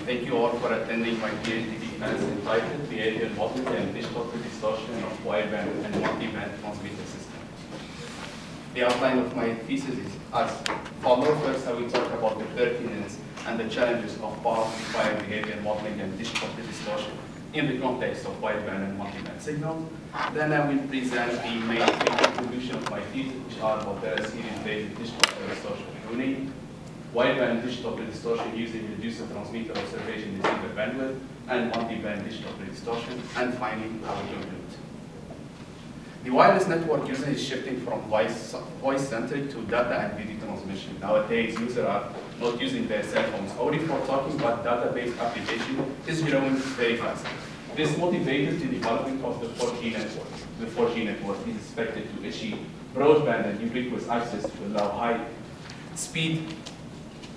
Thank you all for attending my PhD defense entitled Behavioral Modeling and Digital Distortion of Wideband and Multiband Transmitter Systems. The outline of my thesis is as follows. First, I will talk about the pertinence and the challenges of power amplifier behavior modeling and digital distortion in the context of wideband and multiband signals. Then I will present the main three contributions of my thesis, which are about the series-based digital distortion tuning, wideband digital distortion using reducer transmitter observation receiver bandwidth, and multiband digital distortion, and finally, I will conclude. The wireless network user is shifting from voice-centric to data and video transmission. Nowadays, users are not using their cell phones only for talking, but data-based application is growing very fast. This motivated the development of the 4G network. The 4G network is expected to achieve broadband and ubiquitous access to allow high-speed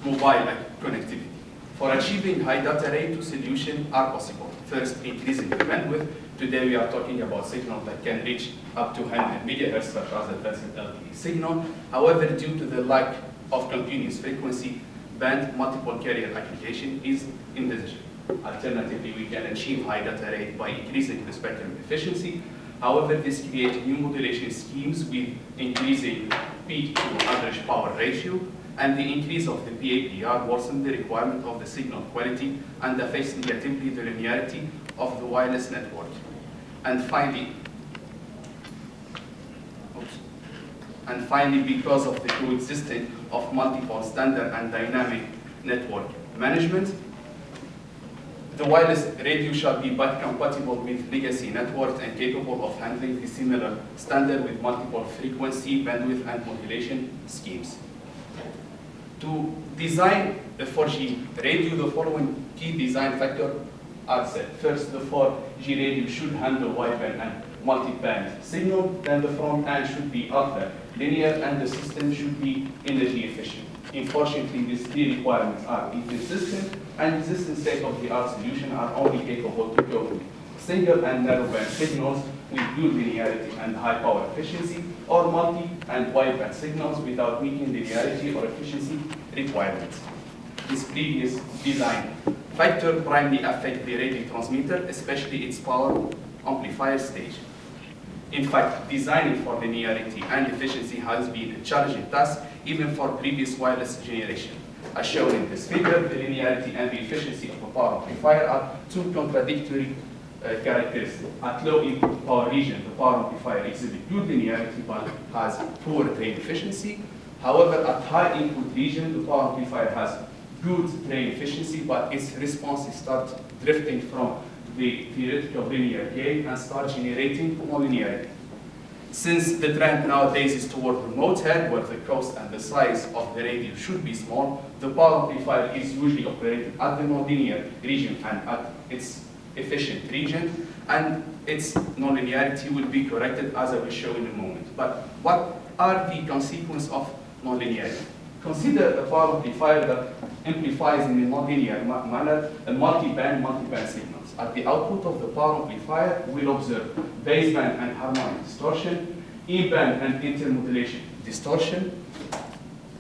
mobile connectivity. For achieving high data rate, two solutions are possible. First, increasing the bandwidth. Today we are talking about signals that can reach up to 100 megahertz, such as advanced LTE signal. However, due to the lack of continuous frequency band, multiple carrier aggregation is indesirable. Alternatively, we can achieve high data rate by increasing the spectrum efficiency. However, this creates new modulation schemes with increasing peak to average power ratio, and the increase of the PAPR worsens the requirement of the signal quality and affects negatively the linearity of the wireless network. And finally, because of the coexistence of multiple standard and dynamic network management, the wireless radio shall be back compatible with legacy networks and capable of handling the similar standard with multiple frequency, bandwidth, and modulation schemes. To design a 4G radio, the following key design factors are set. First, the 4G radio should handle wideband and multiband signal. Then the front end should be ultra-linear, and the system should be energy efficient. Unfortunately, these three requirements are inconsistent, and existing state-of-the-art solutions are only capable to cope with single and narrowband signals with good linearity and high power efficiency, or multi and wideband signals without meeting linearity or efficiency requirements. This previous design factor primarily affect the radio transmitter, especially its power amplifier stage. In fact, designing for linearity and efficiency has been a challenging task even for previous wireless generation. As shown in this figure, the linearity and the efficiency of a power amplifier are two contradictory characteristics. At low input power region, the power amplifier exhibits good linearity but has poor drain efficiency. However, at high input region, the power amplifier has good drain efficiency, but its responses start drifting from the theoretical linear gain and start generating nonlinearity. Since the trend nowadays is toward remote head, where the cost and the size of the radio should be small, the power amplifier is usually operated at the nonlinear region and at its efficient region, and its nonlinearity will be corrected as I will show in a moment. But what are the consequences of nonlinearity? Consider a power amplifier that amplifies in a nonlinear manner a multiband signals. At the output of the power amplifier, we'll observe baseband and harmonic distortion, in-band and intermodulation distortion,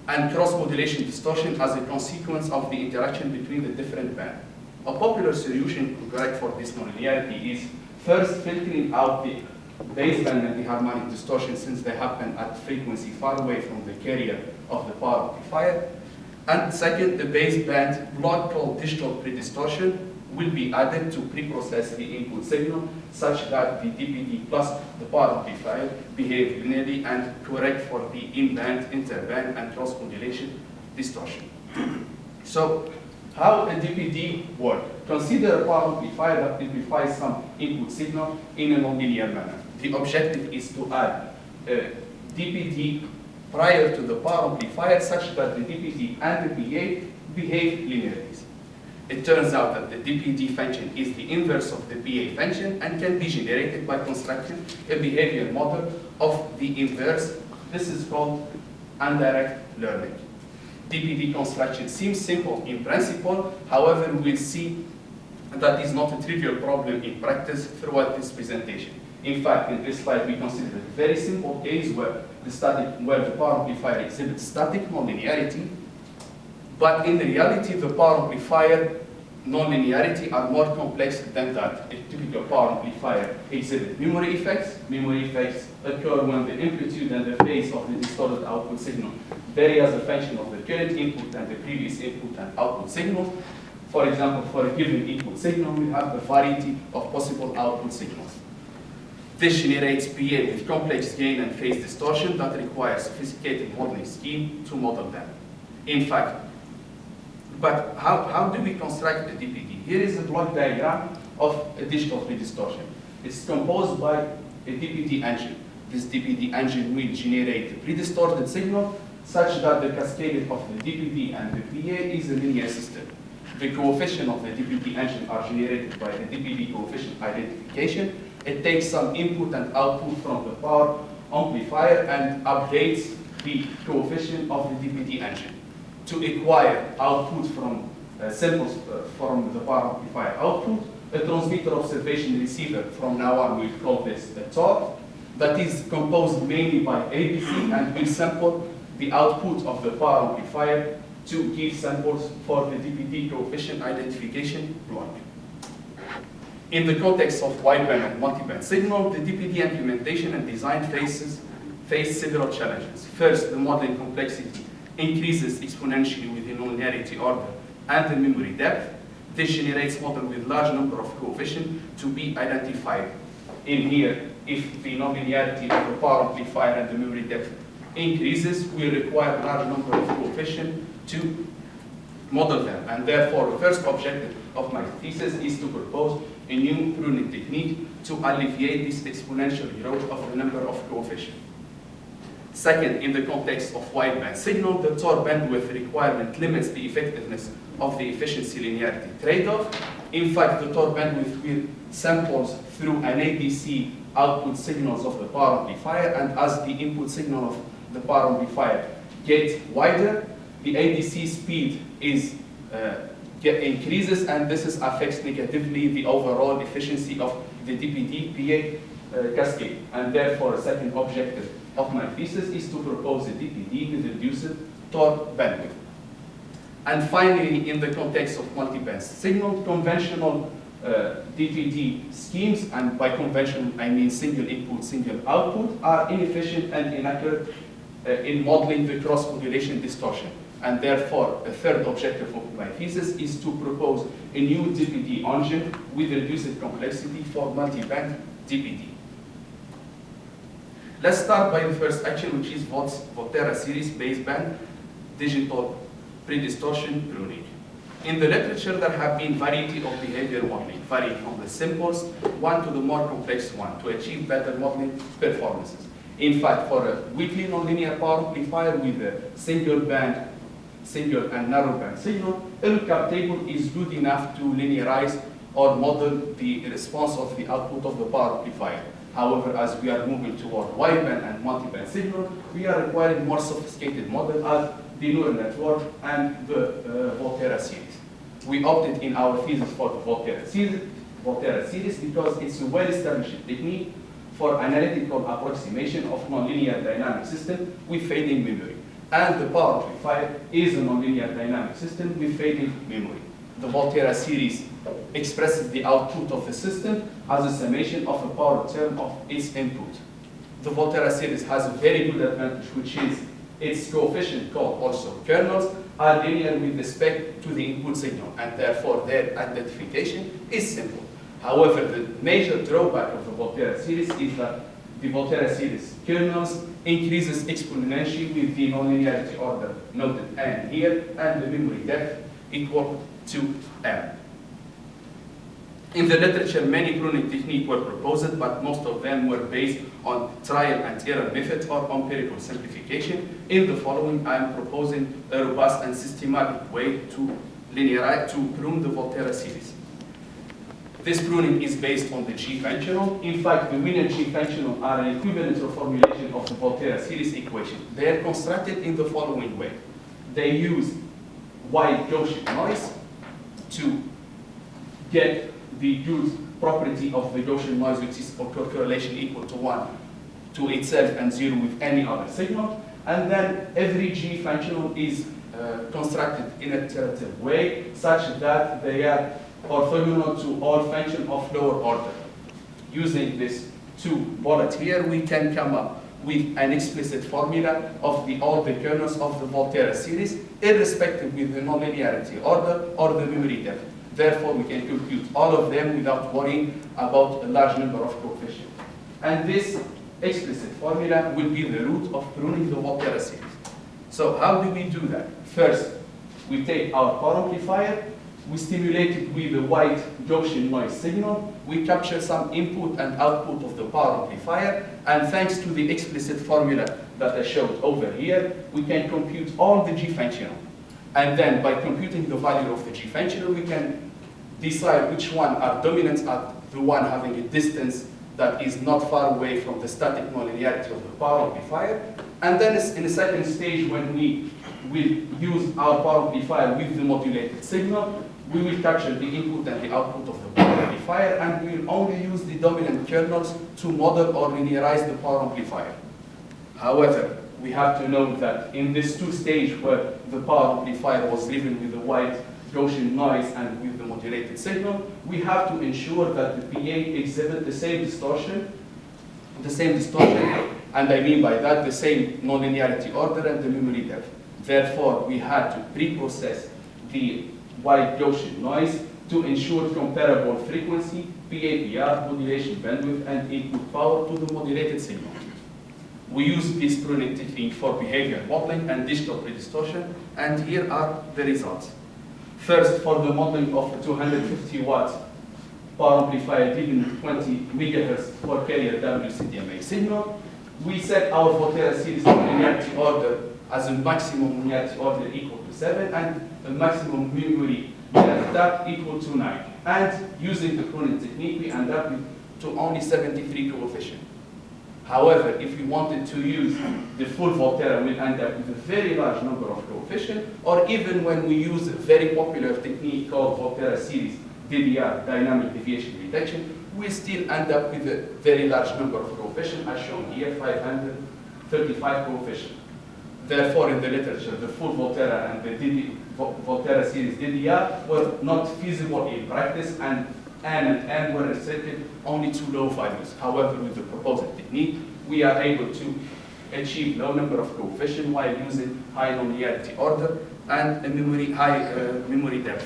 and cross-modulation distortion as a consequence of the interaction between the different bands. A popular solution to correct for this nonlinearity is first filtering out the baseband and the harmonic distortion, since they happen at frequency far away from the carrier of the power amplifier. And second, the baseband block called digital predistortion will be added to pre-process the input signal such that the DPD plus the power amplifier behave linearly and correct for the in-band, interband, and cross-modulation distortion. So, how a DPD works? Consider a power amplifier that amplifies some input signal in a nonlinear manner. The objective is to add a DPD prior to the power amplifier such that the DPD and the PA behave linearly. It turns out that the DPD function is the inverse of the PA function and can be generated by constructing a behavior model of the inverse. This is called indirect learning. DPD construction seems simple in principle, however, we'll see that is not a trivial problem in practice throughout this presentation. In fact, in this slide, we consider a very simple case where the power amplifier exhibits static nonlinearity, but in reality, the power amplifier nonlinearity are more complex than that. A typical power amplifier exhibits memory effects. Memory effects occur when the amplitude and the phase of the distorted output signal vary as a function of the current input and the previous input and output signals. For example, for a given input signal, we have a variety of possible output signals. This generates PA with complex gain and phase distortion that requires sophisticated modeling scheme to model them. In fact, but how do we construct a DPD? Here is a block diagram of a digital predistortion. It's composed by a DPD engine. This DPD engine will generate a predistorted signal such that the cascade of the DPD and the PA is a linear system. The coefficient of the DPD engine are generated by the DPD coefficient identification. It takes some input and output from the power amplifier and updates the coefficient of the DPD engine. To acquire output from samples from the power amplifier output, a transmitter observation receiver, from now on we'll call this a TOR, that is composed mainly by ABC and will sample the output of the power amplifier to give samples for the DPD coefficient identification block. In the context of wideband and multiband signal, the DPD implementation and design face several challenges. First, the modeling complexity increases exponentially with the nonlinearity order and the memory depth. This generates model with large number of coefficients to be identified. In here, if the nonlinearity of the power amplifier and the memory depth increases, we require a large number of coefficients to model them. And therefore, the first objective of my thesis is to propose a new pruning technique to alleviate this exponential growth of the number of coefficients. Second, in the context of wideband signal, the TOR bandwidth requirement limits the effectiveness of the efficiency linearity trade-off. In fact, the TOR bandwidth will samples through an ADC output signals of the power amplifier, and as the input signal of the power amplifier gets wider, the ADC speed is increases, and this affects negatively the overall efficiency of the DPD-PA cascade. And therefore, a second objective of my thesis is to propose a DPD with reduced TOR bandwidth. And finally, in the context of multiband signal, conventional DPD schemes, and by conventional I mean single input, single output, are inefficient and inaccurate in modeling the cross-correlation distortion. And therefore, a third objective of my thesis is to propose a new DPD engine with reduced complexity for multiband DPD. Let's start by the first action, which is Volterra series baseband digital predistortion pruning. In the literature, there have been variety of behavior modeling, varying from the simplest one to the more complex one, to achieve better modeling performances. In fact, for a weakly nonlinear power amplifier with a single and narrow band signal, a lookup table is good enough to linearize or model the response of the output of the power amplifier. However, as we are moving toward wideband and multiband signal, we are requiring more sophisticated model as the neural network and the Volterra series. We opted in our thesis for the Volterra series because it's a well-established technique for analytical approximation of nonlinear dynamic system with fading memory. And the power amplifier is a nonlinear dynamic system with fading memory. The Volterra series expresses the output of the system as a summation of a power term of its input. The Volterra series has a very good advantage, which is its coefficient, called also kernels, are linear with respect to the input signal, and therefore their identification is simple. However, the major drawback of the Volterra series is that the Volterra series kernels increases exponentially with the nonlinearity order noted n here, and the memory depth equal to m. In the literature, many pruning techniques were proposed, but most of them were based on trial and error method or empirical simplification. In the following, I am proposing a robust and systematic way to prune the Volterra series. This pruning is based on the G functional. In fact, the Wiener G functional are an equivalent reformulation of the Volterra series equation. They are constructed in the following way. They use wide Gaussian noise to get the good property of the Gaussian noise, which is correlation equal to 1 to itself and 0 with any other signal. And then every G functional is constructed in a iterative way, such that they are orthogonal to all functions of lower order. Using these two bullets here, we can come up with an explicit formula of all the kernels of the Volterra series, irrespective with the nonlinearity order or the memory depth. Therefore, we can compute all of them without worrying about a large number of coefficients. And this explicit formula will be the root of pruning the Volterra series. So how do we do that? First, we take our power amplifier, we stimulate it with a white Gaussian noise signal, we capture some input and output of the power amplifier, and thanks to the explicit formula that I showed over here, we can compute all the G functional. And then by computing the value of the G functional, we can decide which one are dominant at the one having a distance that is not far away from the static nonlinearity of the power amplifier. And then in the second stage, when we will use our power amplifier with the modulated signal, we will capture the input and the output of the power amplifier, and we will only use the dominant kernels to model or linearize the power amplifier. However, we have to note that in this two stage where the power amplifier was driven with the white Gaussian noise and with the modulated signal, we have to ensure that the PA exhibit the same distortion, and I mean by that the same nonlinearity order and the memory depth. Therefore, we had to pre-process the white Gaussian noise to ensure comparable frequency, PAPR, modulation bandwidth, and input power to the modulated signal. We use this pruning technique for behavior modeling and digital predistortion, and here are the results. First, for the modeling of a 250 watts power amplifier given 20 megahertz for carrier WCDMA signal, we set our Volterra series linearity order as a maximum linearity order equal to 7 and a maximum memory depth equal to 9. And using the pruning technique, we end up with to only 73 coefficient. However, if we wanted to use the full Volterra, we'll end up with a very large number of coefficients, or even when we use a very popular technique called Volterra series DDR, dynamic deviation reduction, we still end up with a very large number of coefficients, as shown here, 535 coefficients. Therefore, in the literature, the full Volterra and the Volterra series DDR were not feasible in practice, and N and M were restricted only to low values. However, with the proposed technique, we are able to achieve low number of coefficients while using high nonlinearity order and a high memory depth.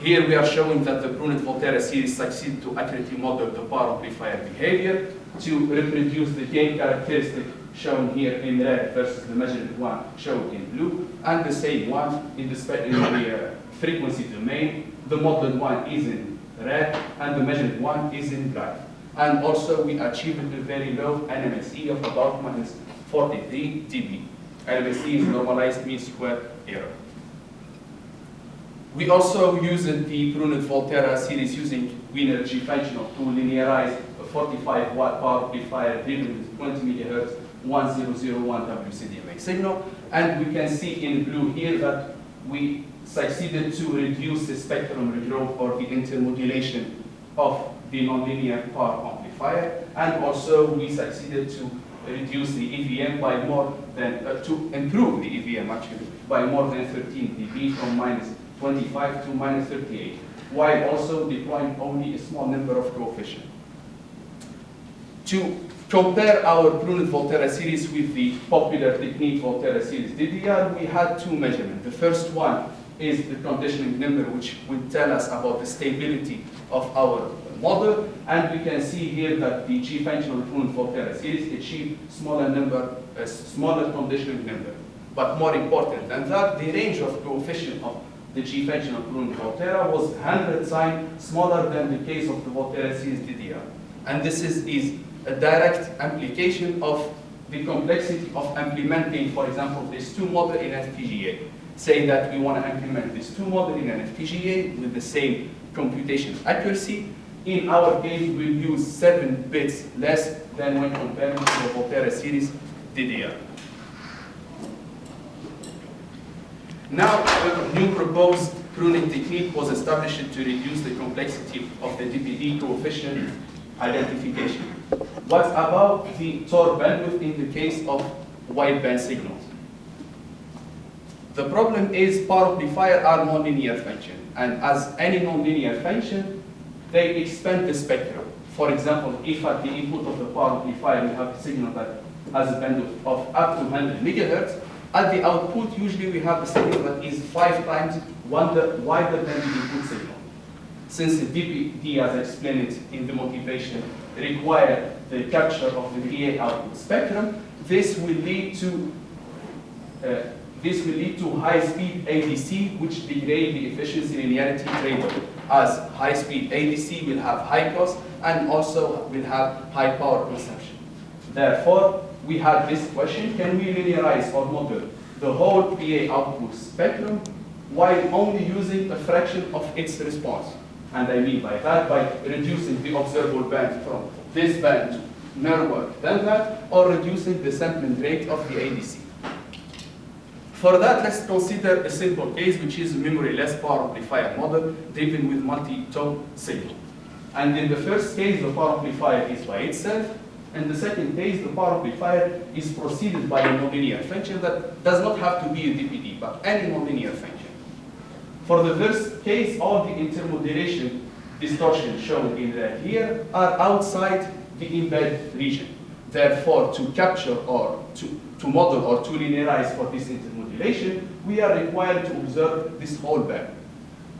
Here we are showing that the pruned Volterra series succeed to accurately model the power amplifier behavior to reproduce the gain characteristic shown here in red versus the measured one shown in blue, and the same one in the frequency domain. The modeled one is in red and the measured one is in black. And also we achieved a very low NMSE of about minus 43 dB. NMSE is normalized mean square error. We also used the pruned Volterra series using Wiener G functional to linearize a 45 watt power amplifier driven with 20 megahertz 1001 WCDMA signal. And we can see in blue here that we succeeded to reduce the spectrum regrowth or the intermodulation of the nonlinear power amplifier, and also we succeeded to reduce the EVM by more than, to improve the EVM actually, by more than 13 dB from minus 25 to minus 38, while also deploying only a small number of coefficients. To compare our pruned Volterra series with the popular technique Volterra series DDR, we had two measurements. The first one is the conditioning number, which will tell us about the stability of our model, and we can see here that the G functional pruned Volterra series achieved smaller conditioning number. But more important than that, the range of coefficient of the G functional pruned Volterra was 100 times smaller than the case of the Volterra series DDR. And this is a direct application of the complexity of implementing, for example, these two models in FPGA. Say that we want to implement these two models in an FPGA with the same computation accuracy. In our case, we'll use 7 bits less than when comparing to the Volterra series DDR. Now, a new proposed pruning technique was established to reduce the complexity of the DPD coefficient identification. What about the Tor bandwidth in the case of wideband signals? The problem is power amplifiers are nonlinear function, and as any nonlinear function, they expand the spectrum. For example, if at the input of the power amplifier we have a signal that has a bandwidth of up to 100 megahertz, at the output usually we have a signal that is 5 times wider than the input signal. Since the DPD, as I explained it in the motivation, require the capture of the PA output spectrum, this will lead to high-speed ADC, which degrade the efficiency linearity trade-off, as high-speed ADC will have high cost and also will have high power consumption. Therefore, we had this question: can we linearize or model the whole PA output spectrum while only using a fraction of its response? And I mean by that, by reducing the observable band from this band to narrower than that, or reducing the sampling rate of the ADC. For that, let's consider a simple case, which is a memory-less power amplifier model driven with multi-tone signal. And in the first case, the power amplifier is by itself. In the second case, the power amplifier is preceded by a nonlinear function that does not have to be a DPD, but any nonlinear function. For the first case, all the intermodulation distortion shown in red here are outside the embed region. Therefore, to capture or to model or to linearize for this intermodulation, we are required to observe this whole band.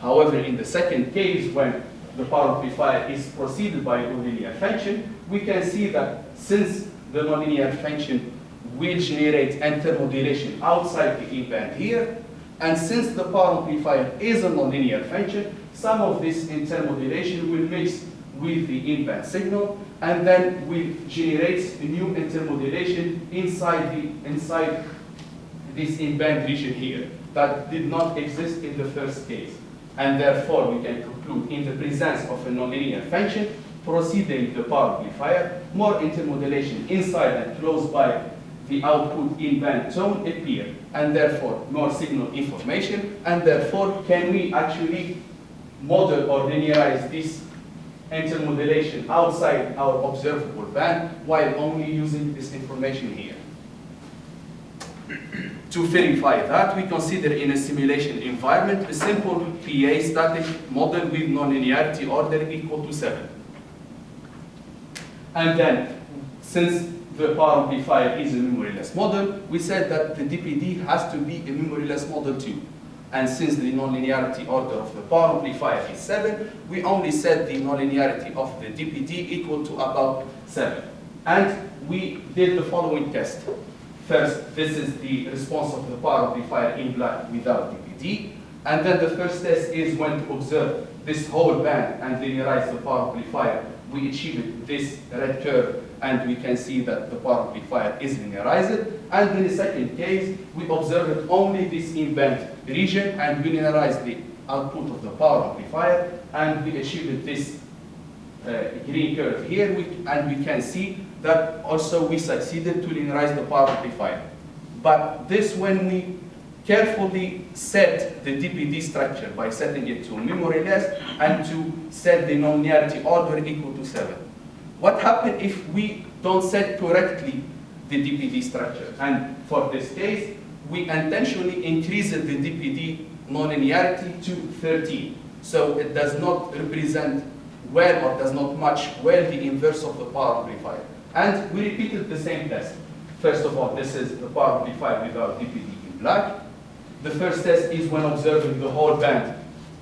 However, in the second case, when the power amplifier is preceded by a nonlinear function, we can see that since the nonlinear function will generate intermodulation outside the embed here, and since the power amplifier is a nonlinear function, some of this intermodulation will mix with the in-band signal, and then will generate a new intermodulation inside this in-band region here that did not exist in the first case. And therefore, we can conclude in the presence of a nonlinear function preceding the power amplifier, more intermodulation inside and close by the output in-band tone appear, and therefore more signal information, and therefore can we actually model or linearize this intermodulation outside our observable band while only using this information here. To verify that, we consider in a simulation environment a simple PA static model with nonlinearity order equal to 7. And then, since the power amplifier is a memoryless model, we said that the DPD has to be a memoryless model too. And since the nonlinearity order of the power amplifier is 7, we only set the nonlinearity of the DPD equal to about 7. And we did the following test. First, this is the response of the power amplifier in black without DPD. And then the first test is when to observe this whole band and linearize the power amplifier. We achieved this red curve, and we can see that the power amplifier is linearized. And in the second case, we observed only this in-band region, and we linearized the output of the power amplifier, and we achieved this green curve here, and we can see that also we succeeded to linearize the power amplifier. But this when we carefully set the DPD structure by setting it to memoryless and to set the nonlinearity order equal to 7. What happens if we don't set correctly the DPD structure? And for this case, we intentionally increased the DPD nonlinearity to 13. So it does not represent well or does not match well the inverse of the power amplifier. And we repeated the same test. First of all, this is the power amplifier without DPD in black. The first test is when observing the whole band,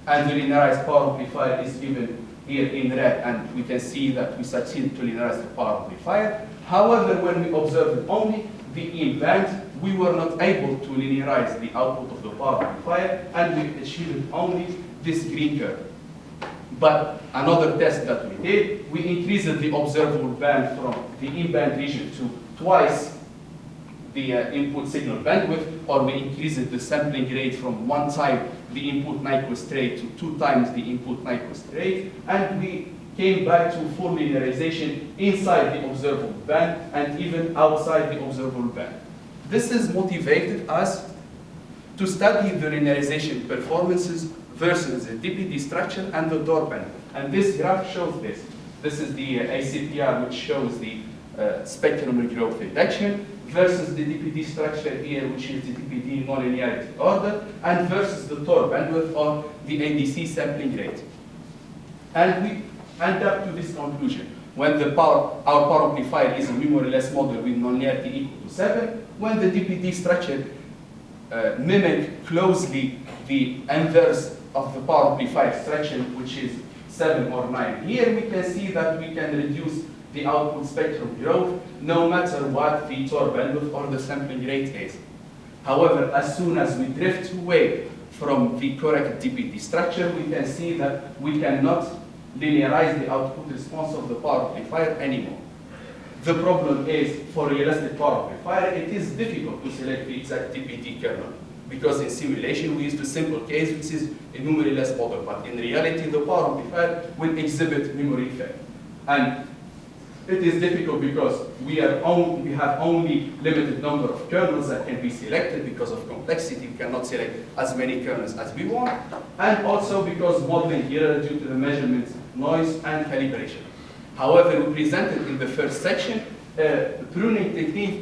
and the linearized power amplifier is given here in red, and we can see that we succeed to linearize the power amplifier. However, when we observed only the in-band, we were not able to linearize the output of the power amplifier, and we achieved only this green curve. But another test that we did, we increased the observable band from the in-band region to twice the input signal bandwidth, or we increased the sampling rate from 1 time the input Nyquist rate to 2 times the input Nyquist rate, and we came back to full linearization inside the observable band and even outside the observable band. This is motivated us to study the linearization performances versus the DPD structure and the door bandwidth. And this graph shows this. This is the ACPR, which shows the spectrum growth reduction. versus the DPD structure here, which is the DPD nonlinearity order, and versus the Tor bandwidth or the ADC sampling rate. And we end up to this conclusion. When our power amplifier is a memoryless model with nonlinearity equal to 7, when the DPD structure mimic closely the inverse of the power amplifier structure, which is 7 or 9. Here we can see that we can reduce the output spectrum growth no matter what the Tor bandwidth or the sampling rate is. However, as soon as we drift away from the correct DPD structure, we can see that we cannot linearize the output response of the power amplifier anymore. The problem is, for realistic power amplifier, it is difficult to select the exact DPD kernel, because in simulation we use the simple case, which is a memoryless model, but in reality the power amplifier will exhibit memory effect. And it is difficult because we have only limited number of kernels that can be selected because of complexity. We cannot select as many kernels as we want, and also because modeling here due to the measurements, noise, and calibration. However, we presented in the first section a pruning technique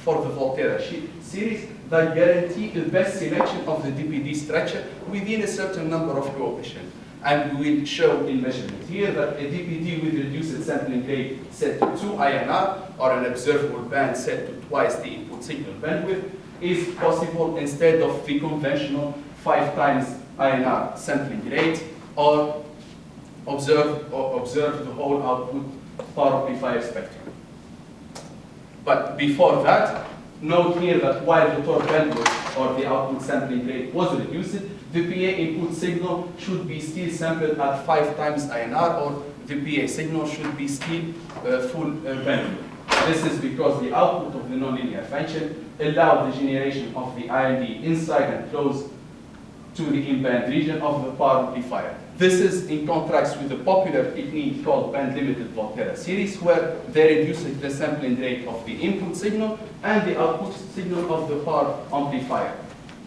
for the Volterra series that guarantee the best selection of the DPD structure within a certain number of coefficients. And we will show in measurement here that a DPD with reduced sampling rate set to 2 INR or an observable band set to twice the input signal bandwidth is possible instead of the conventional 5 times INR sampling rate, or observe the whole output power amplifier spectrum. But before that, note here that while the Tor bandwidth or the output sampling rate was reduced, the PA input signal should be still sampled at 5 times INR, or the PA signal should be still full bandwidth. This is because the output of the nonlinear function allows the generation of the IND inside and close to the in-band region of the power amplifier. This is in contrast with the popular technique called band-limited Volterra series, where they reduce the sampling rate of the input signal and the output signal of the power amplifier.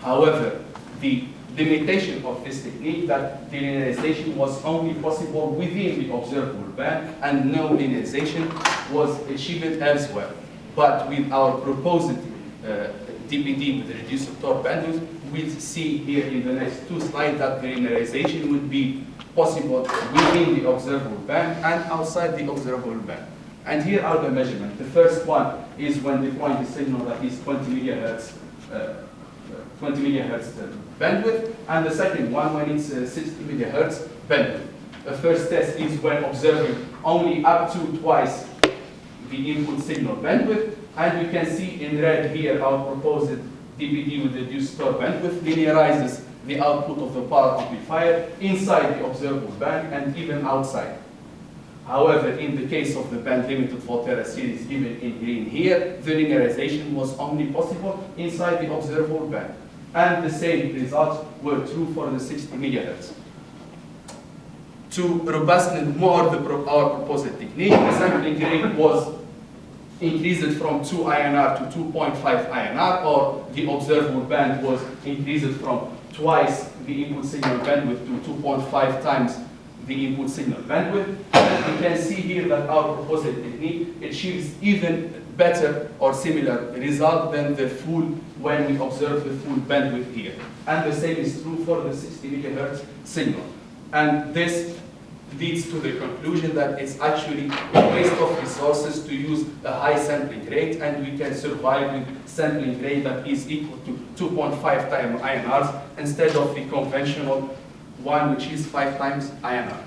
However, the limitation of this technique that the linearization was only possible within the observable band and no linearization was achieved elsewhere. But with our proposed DPD with reduced Tor bandwidth, we'll see here in the next 2 slides that the linearization would be possible within the observable band and outside the observable band. And here are the measurements. The first one is when deploying the signal that is 20 megahertz bandwidth, and the second one when it's 60 megahertz bandwidth. The first test is when observing only up to twice the input signal bandwidth, and we can see in red here our proposed DPD with reduced Tor bandwidth linearizes the output of the power amplifier inside the observable band and even outside. However, in the case of the band-limited Volterra series given in green here, the linearization was only possible inside the observable band. And the same results were true for the 60 megahertz. To robustness more our proposed technique, the sampling rate was increased from 2 INR to 2.5 INR, or the observable band was increased from twice the input signal bandwidth to 2.5 times the input signal bandwidth. And we can see here that our proposed technique achieves even better or similar result than the full when we observe the full bandwidth here. And the same is true for the 60 megahertz signal. And this leads to the conclusion that it's actually a waste of resources to use a high sampling rate, and we can survive with sampling rate that is equal to 2.5 times INRs instead of the conventional one, which is 5 times INR.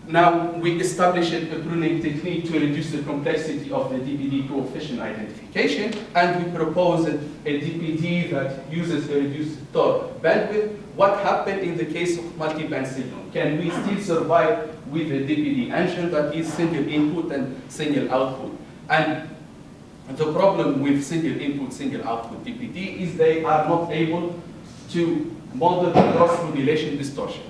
Now, we established a pruning technique to reduce the complexity of the DPD coefficient identification, and we proposed a DPD that uses a reduced Tor bandwidth. What happened in the case of multi-band signal? Can we still survive with a DPD engine that is single input and single output? And the problem with single input, single output DPD is they are not able to model the cross-modulation distortion.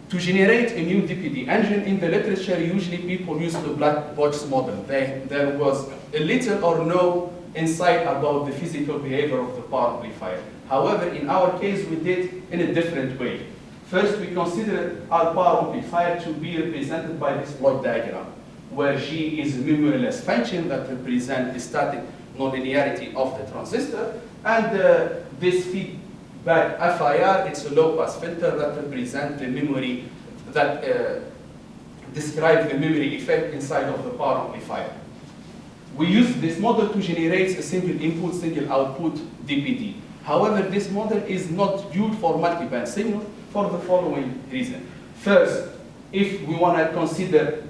To generate a new DPD engine in the literature, usually people use the black box model. There was a little or no insight about the physical behavior of the power amplifier. However, in our case, we did in a different way. First, we considered our power amplifier to be represented by this block diagram. where G is a memoryless function that represents the static nonlinearity of the transistor, and this feedback FIR, it's a low-pass filter that represents the memory that describes the memory effect inside of the power amplifier. We use this model to generate a single input, single output DPD. However, this model is not good for multi-band signal for the following reason. First, if we want to consider,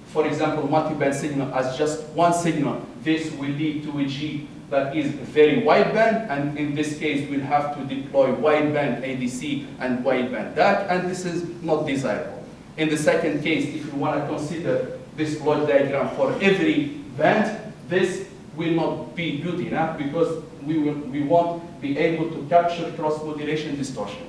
for example, multi-band signal as just one signal, this will lead to a G that is very wideband, and in this case, we'll have to deploy wideband ADC and wideband DAC, and this is not desirable. In the second case, if we want to consider this block diagram for every band, this will not be good enough because we won't be able to capture cross-modulation distortion.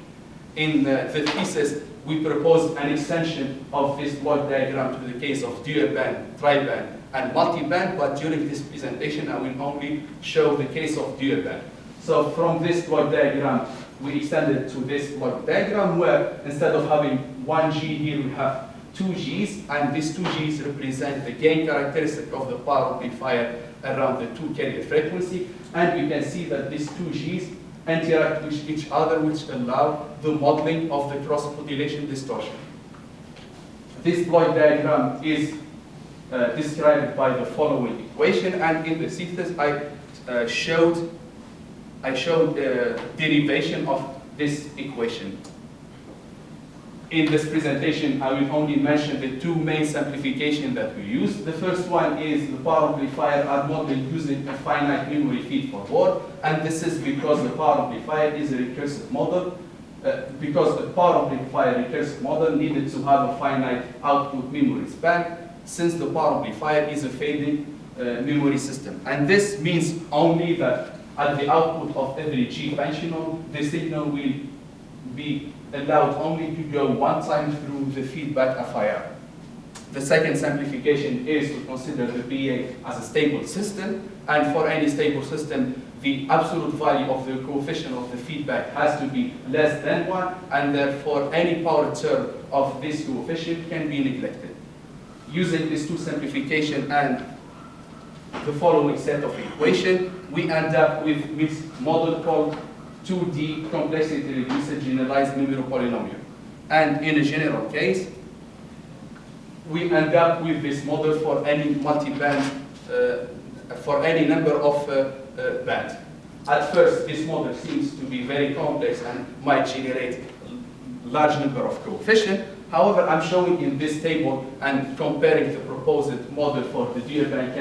In the thesis, we propose an extension of this block diagram to the case of dual band, tri-band, and multi-band, but during this presentation, I will only show the case of dual band. So from this block diagram, we extended to this block diagram where instead of having one G here, we have two Gs, and these two Gs represent the gain characteristic of the power amplifier around the two carrier frequency, and you can see that these two Gs interact with each other, which allow the modeling of the cross-modulation distortion. This block diagram is described by the following equation, and in the thesis I showed derivation of this equation. In this presentation, I will only mention the two main simplifications that we use. The first one is the power amplifier are modeled using a finite memory feed forward, and this is because the power amplifier is a recursive model. Because the power amplifier recursive model needed to have a finite output memory span, since the power amplifier is a fading memory system. And this means only that at the output of every G functional, the signal will be allowed only to go one time through the feedback FIR. The second simplification is to consider the PA as a stable system, and for any stable system, the absolute value of the coefficient of the feedback has to be less than 1, and therefore any power term of this coefficient can be neglected. Using these two simplifications and the following set of equations, we end up with this model called 2D complexity reduced generalized memory polynomial. And in a general case, we end up with this model for any multi-band, for any number of bands. At first, this model seems to be very complex and might generate a large number of coefficients. However, I'm showing in this table and comparing the proposed model for the dual band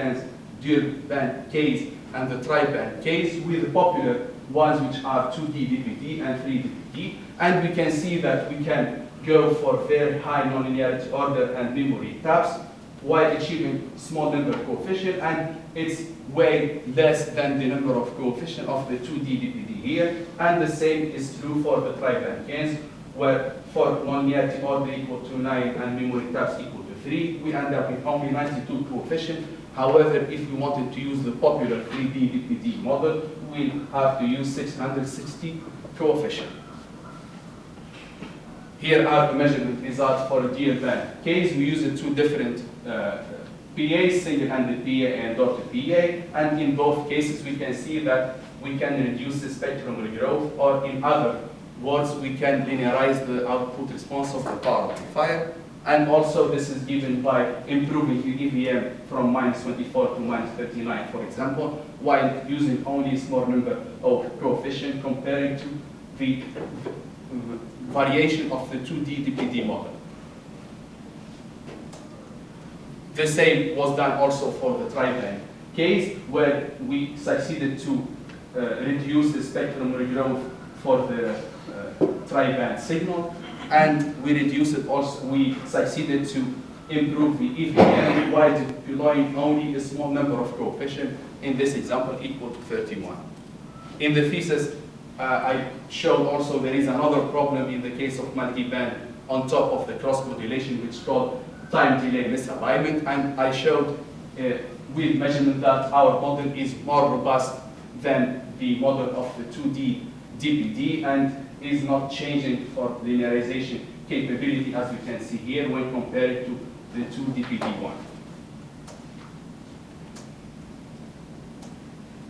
case and the tri-band case with the popular ones, which are 2D DPD and 3D DPD, and we can see that we can go for very high nonlinearity order and memory taps while achieving small number coefficient, and it's way less than the number of coefficient of the 2D DPD here, and the same is true for the tri-band case, where for nonlinearity order equal to 9 and memory taps equal to 3, we end up with only 92 coefficient. However, if we wanted to use the popular 3D DPD model, we'll have to use 660 coefficient. Here are the measurement results for a dual band case. We use two different PAs, single-handed PA and dotted PA, and in both cases we can see that we can reduce the spectrum regrowth, or in other words, we can linearize the output response of the power amplifier. And also this is given by improving the EVM from -24 to -39, for example, while using only a small number of coefficient comparing to the variation of the 2D DPD model. The same was done also for the tri-band case, where we succeeded to reduce the spectrum regrowth for the tri-band signal, and we reduced it also, we succeeded to improve the EVM while deploying only a small number of coefficient, in this example equal to 31. In the thesis, I showed also there is another problem in the case of multi-band on top of the cross-modulation, which is called time delay misalignment, and I showed with measurement that our model is more robust than the model of the 2D DPD, and is not changing for linearization capability, as we can see here when compared to the 2 DPD one.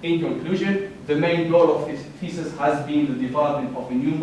In conclusion, the main goal of this thesis has been the development of a new